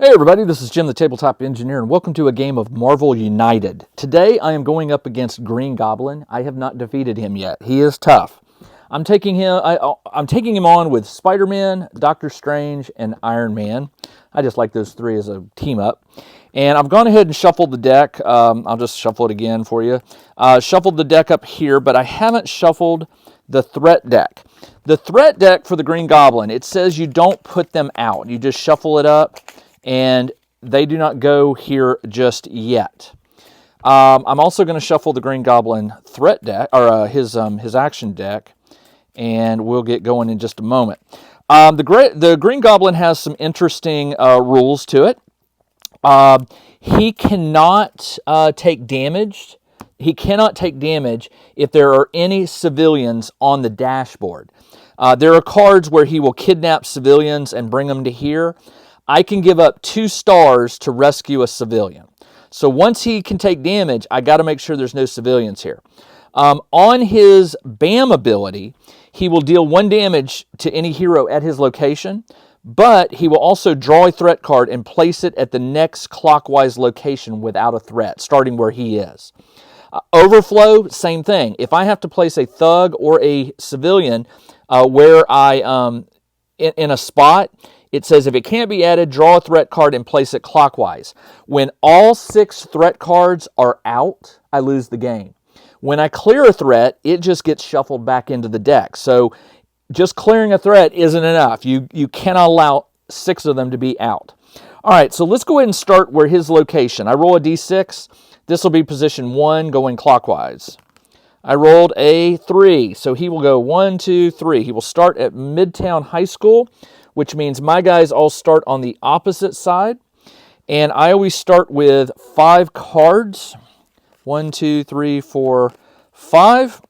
Hey everybody, this is Jim the Tabletop Engineer and welcome to a game of Marvel United. Today I am going up against Green Goblin. I have not defeated him yet. He is tough. I'm taking him on with Spider-Man, Doctor Strange, and Iron Man. I just like those three as a team up. And I've gone ahead and shuffled the deck. I'll just shuffle it again for you. Shuffled the deck up here, but I haven't shuffled the threat deck. The threat deck for the Green Goblin, it says you don't put them out. You just shuffle it up. And they do not go here just yet. I'm also going to shuffle the Green Goblin threat deck, or his action deck, and we'll get going in just a moment. The Green Goblin has some interesting rules to it. He cannot take damage. He cannot take damage if there are any civilians on the dashboard. There are cards where he will kidnap civilians and bring them to here. I can give up 2 stars to rescue a civilian. So once he can take damage, I got to make sure there's no civilians here. On his BAM ability, he will deal 1 damage to any hero at his location, but he will also draw a threat card and place it at the next clockwise location without a threat, starting where he is. Overflow, same thing. If I have to place a thug or a civilian where I in a spot, it says if it can't be added, draw a threat card and place it clockwise. When all 6 threat cards are out, I lose the game. When I clear a threat, it just gets shuffled back into the deck. So just clearing a threat isn't enough. You cannot allow 6 of them to be out. All right, so let's go ahead and start where his location. I roll a d6. This will be position 1 going clockwise. I rolled a 3, so he will go 1, 2, 3. He will start at Midtown High School, which means my guys all start on the opposite side. And I always start with 5 cards. 1, 2, 3, 4, 5.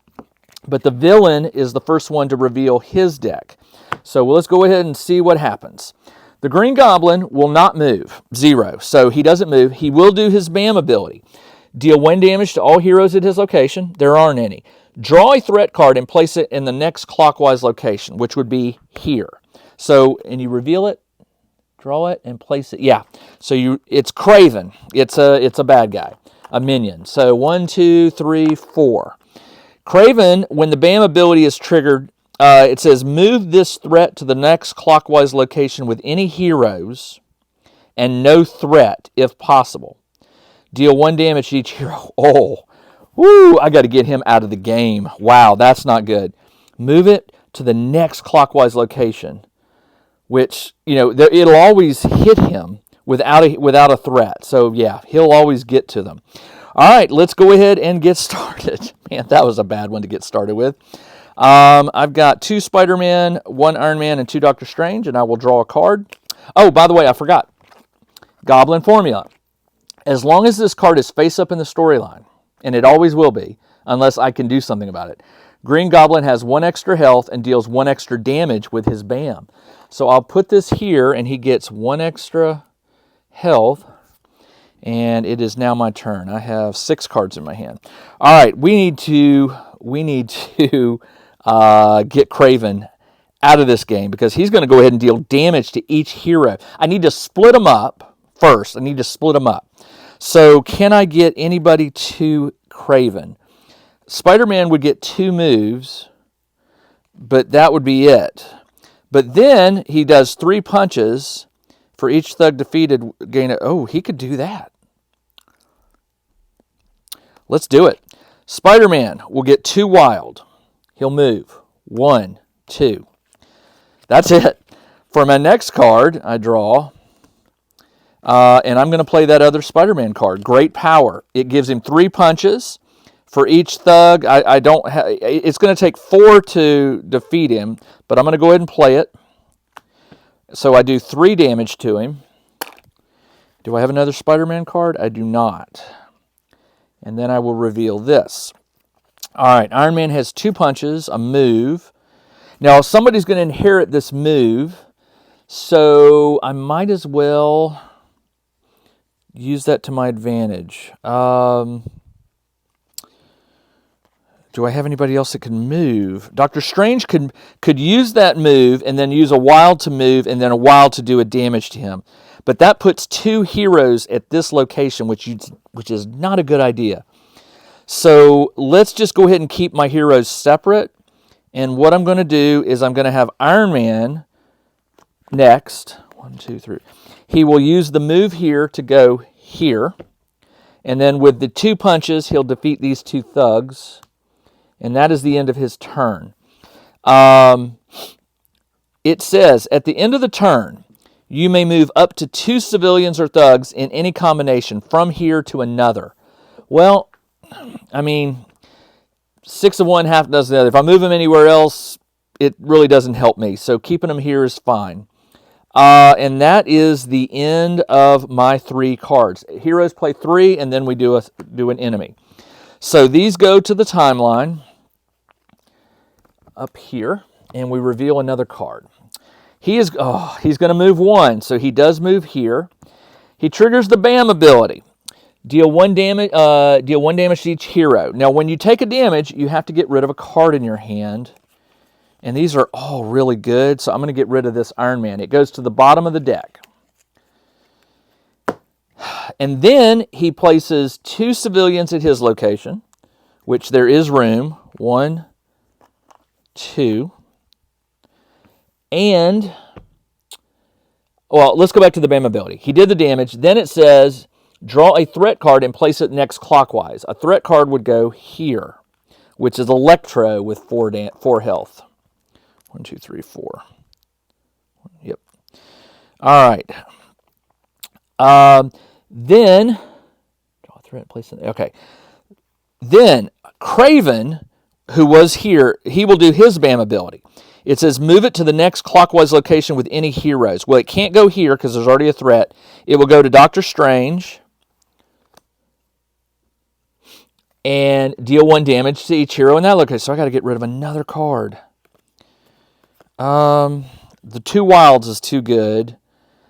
But the villain is the first one to reveal his deck. So let's go ahead and see what happens. The Green Goblin will not move. 0. So he doesn't move. He will do his BAM ability. Deal 1 damage to all heroes at his location. There aren't any. Draw a threat card and place it in the next clockwise location, which would be here. So, and you reveal it, draw it, and place it. Yeah. So it's Craven. It's a bad guy, a minion. So 1, 2, 3, 4. Craven, when the BAM ability is triggered, it says move this threat to the next clockwise location with any heroes and no threat if possible. Deal 1 damage to each hero. Oh, woo! I got to get him out of the game. Wow, that's not good. Move it to the next clockwise location, which, it'll always hit him without a threat. So, yeah, he'll always get to them. All right, let's go ahead and get started. Man, that was a bad one to get started with. I've got 2 Spider-Man, 1 Iron Man, and 2 Doctor Strange, and I will draw a card. Oh, by the way, I forgot. Goblin formula. As long as this card is face up in the storyline, and it always will be, unless I can do something about it, Green Goblin has 1 extra health and deals 1 extra damage with his BAM. So I'll put this here, and he gets 1 extra health, and it is now my turn. I have 6 cards in my hand. All right, we need to get Craven out of this game because he's going to go ahead and deal damage to each hero. I need to split them up first. So can I get anybody to Craven? Spider-Man would get 2 moves, but that would be it. But then he does 3 punches for each thug defeated. He could do that. Let's do it. Spider-Man will get 2 wild. He'll move. 1, 2. That's it. For my next card, I draw. And I'm going to play that other Spider-Man card. Great power. It gives him 3 punches. For each thug, it's going to take 4 to defeat him, but I'm going to go ahead and play it. So I do 3 damage to him. Do I have another Spider-Man card? I do not. And then I will reveal this. All right, Iron Man has 2 punches, a move. Now, somebody's going to inherit this move, so I might as well use that to my advantage. Do I have anybody else that can move? Doctor Strange could use that move and then use a wild to move and then a wild to do a damage to him. But that puts 2 heroes at this location, which is not a good idea. So let's just go ahead and keep my heroes separate. And what I'm going to do is I'm going to have Iron Man next. 1, 2, 3. He will use the move here to go here. And then with the 2 punches, he'll defeat these 2 thugs. And that is the end of his turn. It says, at the end of the turn, you may move up to 2 civilians or thugs in any combination from here to another. Well, I mean, 6 of one, half a dozen of the other. If I move them anywhere else, it really doesn't help me. So keeping them here is fine. And that is the end of my 3 cards. Heroes play 3, and then we do an enemy. So these go to the timeline up here, and we reveal another card. He's going to move 1, so he does move here. He triggers the BAM ability. Deal 1 damage to each hero. Now, when you take a damage, you have to get rid of a card in your hand. And these are all really good, so I'm going to get rid of this Iron Man. It goes to the bottom of the deck. And then he places 2 civilians at his location, which there is room. 1, 2. And, well, let's go back to the BAM ability. He did the damage. Then it says, draw a threat card and place it next clockwise. A threat card would go here, which is Electro with 4 health. 1, 2, 3, 4. Yep. All right. Then, draw a threat, place it. Okay. Then, Craven, who was here, he will do his BAM ability. It says move it to the next clockwise location with any heroes. Well, it can't go here because there's already a threat. It will go to Doctor Strange and deal 1 damage to each hero in that location. So I got to get rid of another card. The 2 wilds is too good.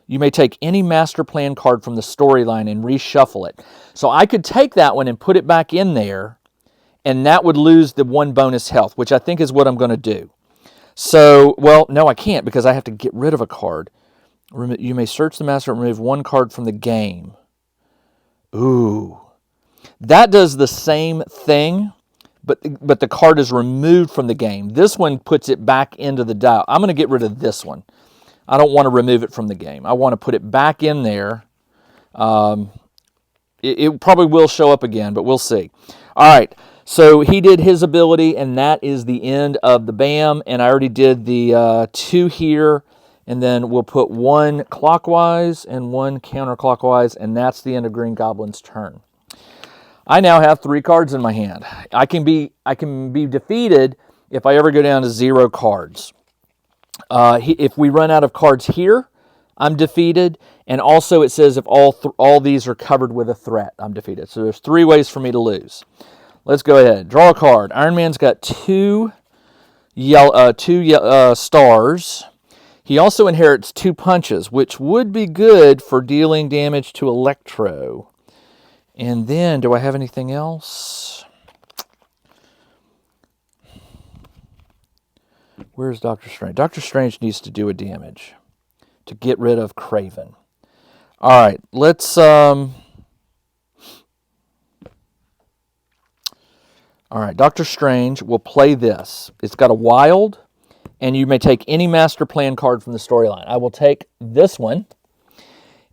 You may take any master plan card from the storyline and reshuffle it. So I could take that one and put it back in there, and that would lose the 1 bonus health, which I think is what I'm going to do. So, well, no, I can't because I have to get rid of a card. You may search the master and remove 1 card from the game. Ooh. That does the same thing, but the card is removed from the game. This one puts it back into the dial. I'm going to get rid of this one. I don't want to remove it from the game. I want to put it back in there. It probably will show up again, but we'll see. All right. So he did his ability, and that is the end of the BAM. And I already did the 2 here, and then we'll put 1 clockwise and 1 counterclockwise, and that's the end of Green Goblin's turn. I now have 3 cards in my hand. I can be defeated if I ever go down to 0 cards. If we run out of cards here, I'm defeated. And also it says if all these are covered with a threat, I'm defeated. So there's 3 ways for me to lose. Let's go ahead. Draw a card. Iron Man's got 2 stars. He also inherits 2 punches, which would be good for dealing damage to Electro. And then, do I have anything else? Where's Doctor Strange? Doctor Strange needs to do a damage to get rid of Craven. All right, let's... All right, Doctor Strange will play this. It's got a wild, and you may take any master plan card from the storyline. I will take this one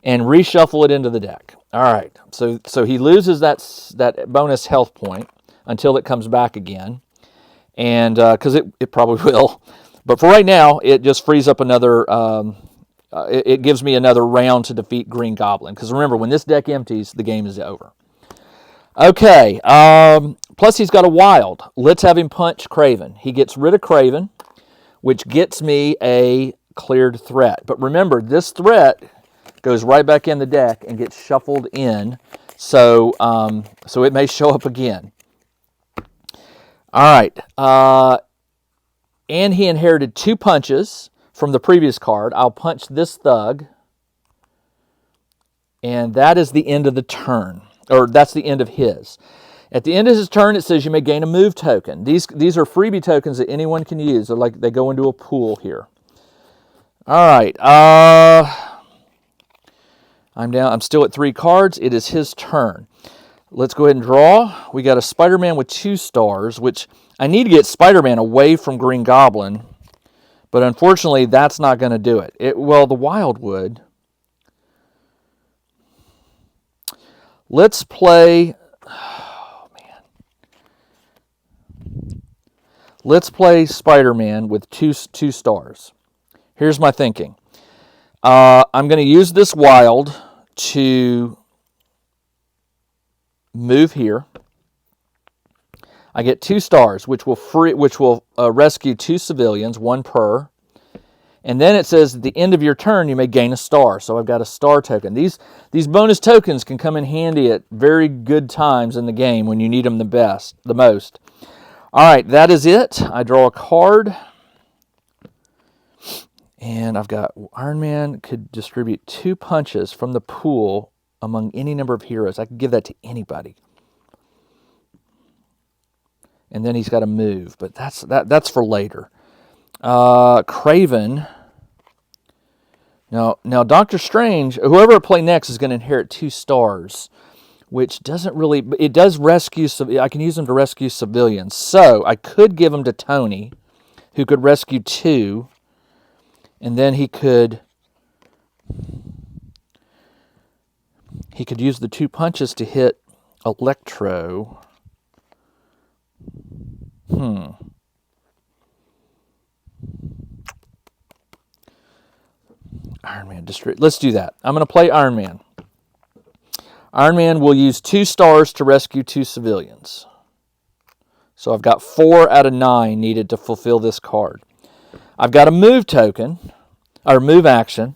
and reshuffle it into the deck. All right, so he loses that bonus health point until it comes back again, and because it probably will. But for right now, it just frees up another... it gives me another round to defeat Green Goblin. Because remember, when this deck empties, the game is over. Okay, plus he's got a wild. Let's have him punch Craven. He gets rid of Craven, which gets me a cleared threat. But remember, this threat goes right back in the deck and gets shuffled in, so it may show up again. All right, and he inherited 2 punches from the previous card. I'll punch this thug, and that is the end of the turn. Or that's the end of his. At the end of his turn, it says you may gain a move token. These are freebie tokens that anyone can use. They're like they go into a pool here. All right. I'm still at 3 cards. It is his turn. Let's go ahead and draw. We got a Spider-Man with 2 stars, which I need to get Spider-Man away from Green Goblin, but unfortunately that's not going to do it. Well, the Wild would. Let's play... Oh, man. Let's play Spider-Man with two stars. Here's my thinking. I'm going to use this Wild to move here. I get 2 stars, which will rescue 2 civilians, 1 per. And then it says at the end of your turn, you may gain a star. So I've got a star token. These bonus tokens can come in handy at very good times in the game when you need them the most. All right, that is it. I draw a card. And I've got Iron Man could distribute 2 punches from the pool among any number of heroes. I could give that to anybody. And then he's got to move, but that's for later. Craven. Now Doctor Strange, whoever I play next is going to inherit 2 stars, which doesn't really... It does rescue... I can use them to rescue civilians. So I could give them to Tony, who could rescue 2, and then he could use the 2 punches to hit Electro. Iron Man distribute. Let's do that. I'm going to play Iron Man. Iron Man will use 2 stars to rescue 2 civilians. So I've got 4 out of 9 needed to fulfill this card. I've got a move token, or move action,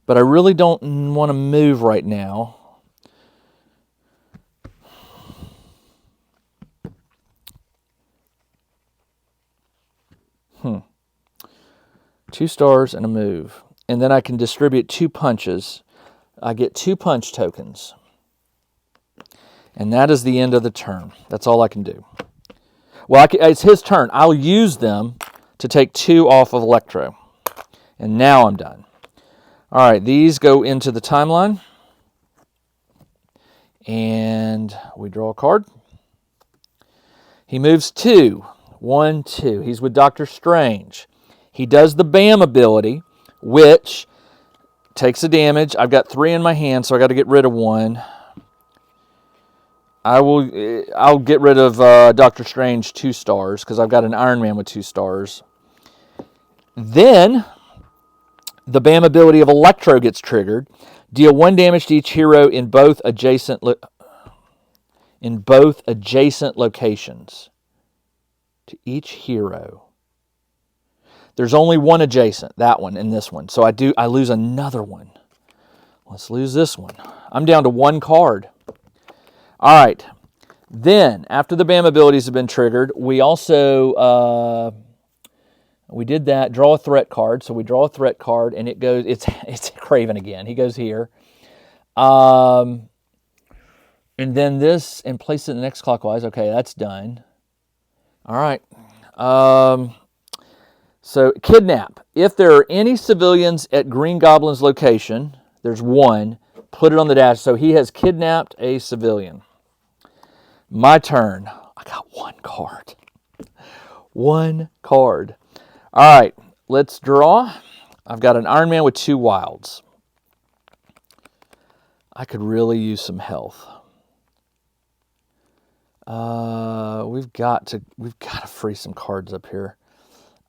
but I really don't want to move right now. 2 stars and a move. And then I can distribute 2 punches. I get 2 punch tokens. And that is the end of the turn. That's all I can do. Well, it's his turn. I'll use them to take 2 off of Electro. And now I'm done. All right, these go into the timeline. And we draw a card. He moves 2. 1, 2. He's with Doctor Strange. He does the BAM ability, which takes a damage. I've got 3 in my hand, so I got to get rid of 1. I'll get rid of Doctor Strange 2 stars because I've got an Iron Man with 2 stars. Then the BAM ability of Electro gets triggered. Deal 1 damage to each hero in both adjacent locations. To each hero. There's only 1 adjacent, that one and this one. So I lose another one. Let's lose this one. I'm down to 1 card. All right. Then, after the BAM abilities have been triggered, we also we did that. Draw a threat card. So we draw a threat card, and it goes. It's Craven again. He goes here. And then this, and place it in the next clockwise. Okay, that's done. All right. So, kidnap. If there are any civilians at Green Goblin's location, there's 1, put it on the dash. So, he has kidnapped a civilian. My turn. I got 1 card. 1 card. All right, let's draw. I've got an Iron Man with 2 wilds. I could really use some health. We've got to free some cards up here.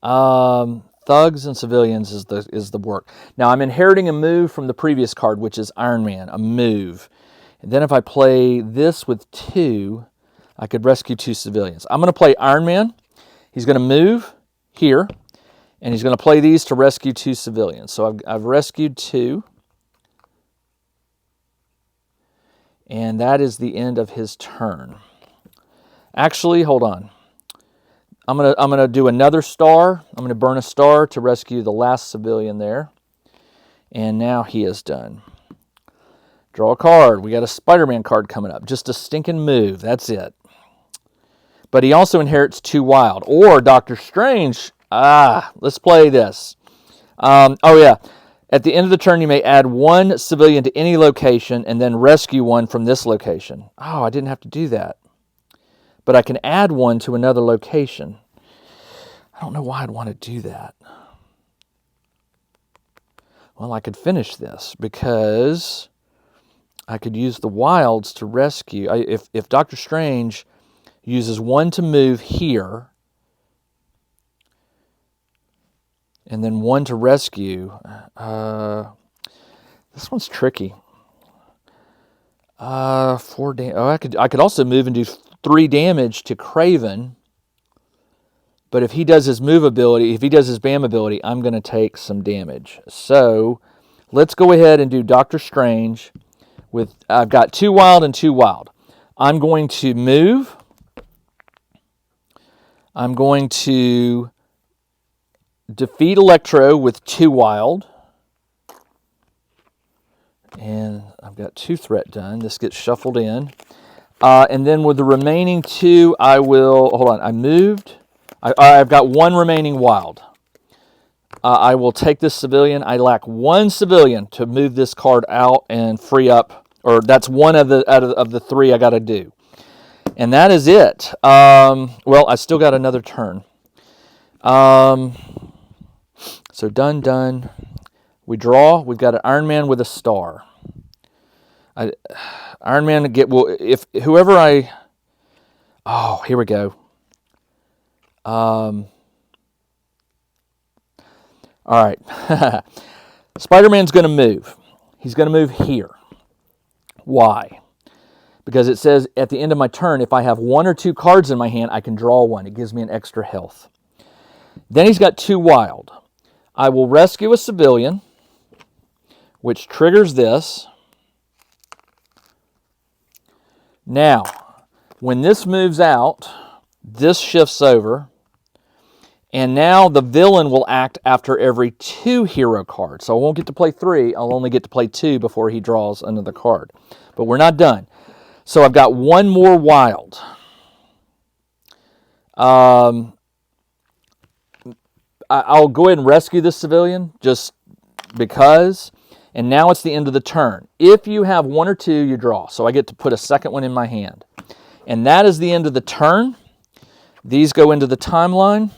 Thugs and civilians is the work. Now I'm inheriting a move from the previous card, which is Iron Man, a move. And then if I play this with 2, I could rescue 2 civilians. I'm going to play Iron Man. He's going to move here, and he's going to play these to rescue 2 civilians. So I've rescued 2. And that is the end of his turn. Actually, hold on. I'm gonna do another star. I'm gonna burn a star to rescue the last civilian there. And now he is done. Draw a card. We got a Spider-Man card coming up. Just a stinking move. That's it. But he also inherits 2 wild. Or Doctor Strange. Let's play this. Oh yeah. At the end of the turn, you may add one civilian to any location and then rescue one from this location. Oh, I didn't have to do that. But I can add one to another location. I don't know why I'd want to do that. Well, I could finish this because I could use the wilds to rescue. If Dr. Strange uses one to move here and then one to rescue, this one's tricky. 4 damage. Oh, I could also move and do 3 damage to Craven. But if he does his move ability, if he does his BAM ability, I'm going to take some damage. So let's go ahead and do Dr. Strange. I've got 2 wild and 2 wild. I'm going to move. I'm going to defeat Electro with 2 wild. And I've got 2 threat done. This gets shuffled in. And then with the remaining 2, I will... Hold on. I moved. I've got 1 remaining wild. I will take this civilian. I lack 1 civilian to move this card out and free up. Or that's one of the 3 I got to do. And that is it. Well, I still got another turn. So done. We draw. We've got an Iron Man with a star. Iron Man if whoever I... Oh, here we go. All right. Spider-Man's going to move. He's going to move here. Why? Because it says at the end of my turn, if I have 1 or 2 cards in my hand, I can draw 1. It gives me an extra health. Then he's got 2 wild. I will rescue a civilian, which triggers this. Now, when this moves out, this shifts over. And now the villain will act after every 2 hero cards. So I won't get to play 3. I'll only get to play 2 before he draws another card. But we're not done. So I've got 1 more wild. I'll go ahead and rescue this civilian just because. And now it's the end of the turn. If you have 1 or 2, you draw. So I get to put a second one in my hand. And that is the end of the turn. These go into the timeline.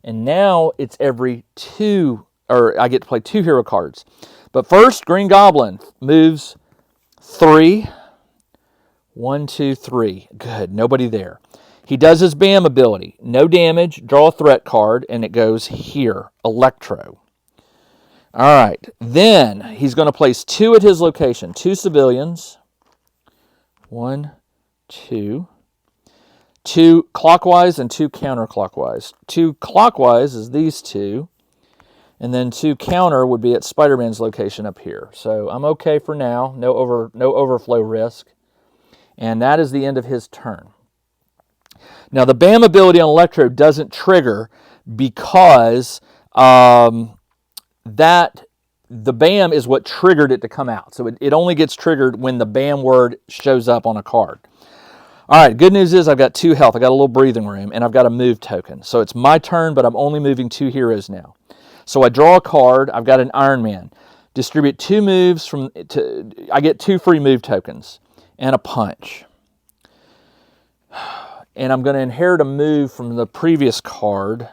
And now it's every 2, or I get to play 2 hero cards. But first, Green Goblin moves 3. 1, 2, 3. Good, nobody there. He does his BAM ability. No damage, draw a threat card, and it goes here, Electro. All right, then he's going to place 2 at his location. 2 civilians. 1, 2. 2 clockwise and 2 counterclockwise. 2 clockwise is these 2. And then 2 counter would be at Spider-Man's location up here. So I'm okay for now. No overflow risk. And that is the end of his turn. Now the BAM ability on Electro doesn't trigger because the BAM is what triggered it to come out. So it only gets triggered when the BAM word shows up on a card. All right, good news is I've got 2 health. I got a little breathing room, and I've got a move token. So it's my turn, but I'm only moving 2 heroes now. So I draw a card. I've got an Iron Man. Distribute 2 moves I get 2 free move tokens and a punch. And I'm going to inherit a move from the previous card.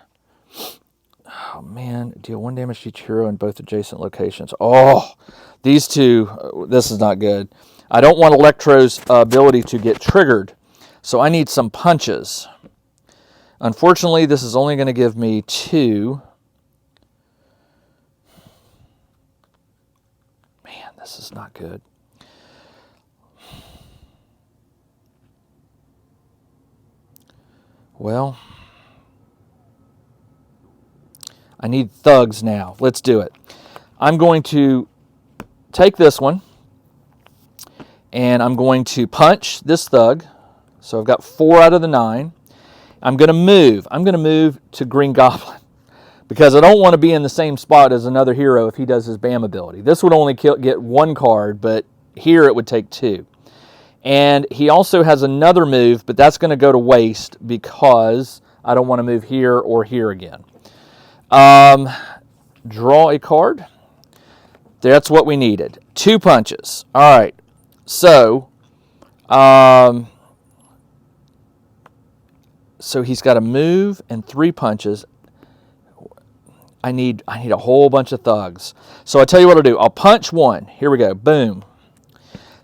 Oh, man. Deal 1 damage to each hero in both adjacent locations. Oh, these 2, this is not good. I don't want Electro's ability to get triggered. So I need some punches. Unfortunately, this is only going to give me 2. Man, this is not good. Well, I need thugs now. Let's do it. I'm going to take this one, and I'm going to punch this thug. So I've got 4 out of the 9. I'm going to move. I'm going to move to Green Goblin because I don't want to be in the same spot as another hero if he does his BAM ability. This would only get 1 card, but here it would take 2. And he also has another move, but that's going to go to waste because I don't want to move here or here again. Draw a card. That's what we needed. 2 punches. All right. So, so he's got to move and 3 punches. I need a whole bunch of thugs. So I tell you what I'll do. I'll punch 1. Here we go. Boom.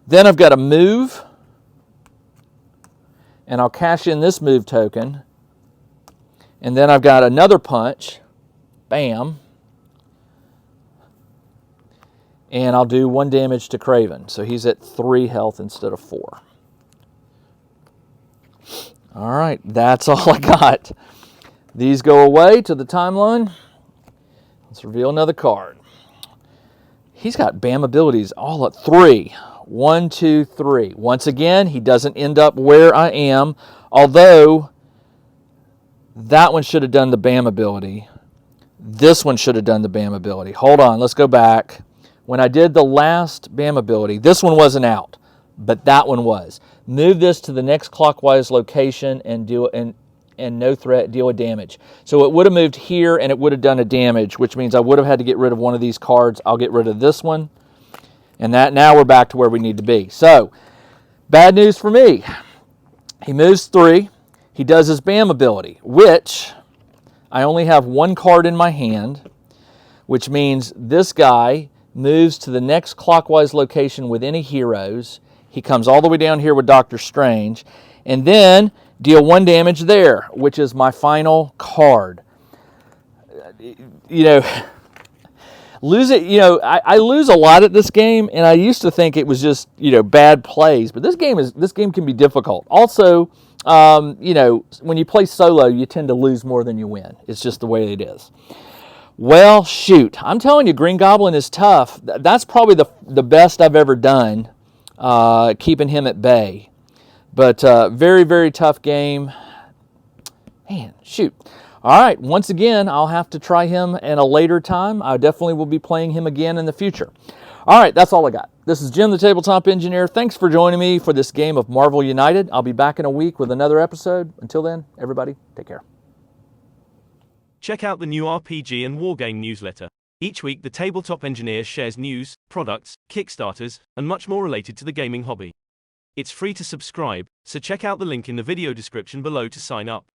Then I've got to move, and I'll cash in this move token. And then I've got another punch. Bam. And I'll do 1 damage to Craven. So he's at 3 health instead of 4. All right, that's all I got. These go away to the timeline. Let's reveal another card. He's got BAM abilities all at 3. 1, 2, 3. Once again, he doesn't end up where I am, although that one should have done the BAM ability. This one should have done the BAM ability. Hold on, let's go back. When I did the last BAM ability, this one wasn't out, but that one was. Move this to the next clockwise location and do and no threat, deal a damage. So it would have moved here and it would have done a damage, which means I would have had to get rid of one of these cards. I'll get rid of this one. And that now we're back to where we need to be. So, bad news for me. He moves 3. He does his BAM ability, which I only have 1 card in my hand, which means this guy moves to the next clockwise location with any heroes. He comes all the way down here with Doctor Strange, and then deal 1 damage there, which is my final card. You know, lose it. You know, I lose a lot at this game, and I used to think it was just, you know, bad plays, but this game can be difficult. Also, you know, when you play solo, you tend to lose more than you win. It's just the way it is. Well, shoot, I'm telling you, Green Goblin is tough. That's probably the best I've ever done, keeping him at bay. But very, very tough game. Man, shoot. All right, once again, I'll have to try him in a later time. I definitely will be playing him again in the future. All right, that's all I got. This is Jim, the Tabletop Engineer. Thanks for joining me for this game of Marvel United. I'll be back in a week with another episode. Until then, everybody, take care. Check out the new RPG and Wargame newsletter. Each week, the Tabletop Engineer shares news, products, Kickstarters, and much more related to the gaming hobby. It's free to subscribe, so check out the link in the video description below to sign up.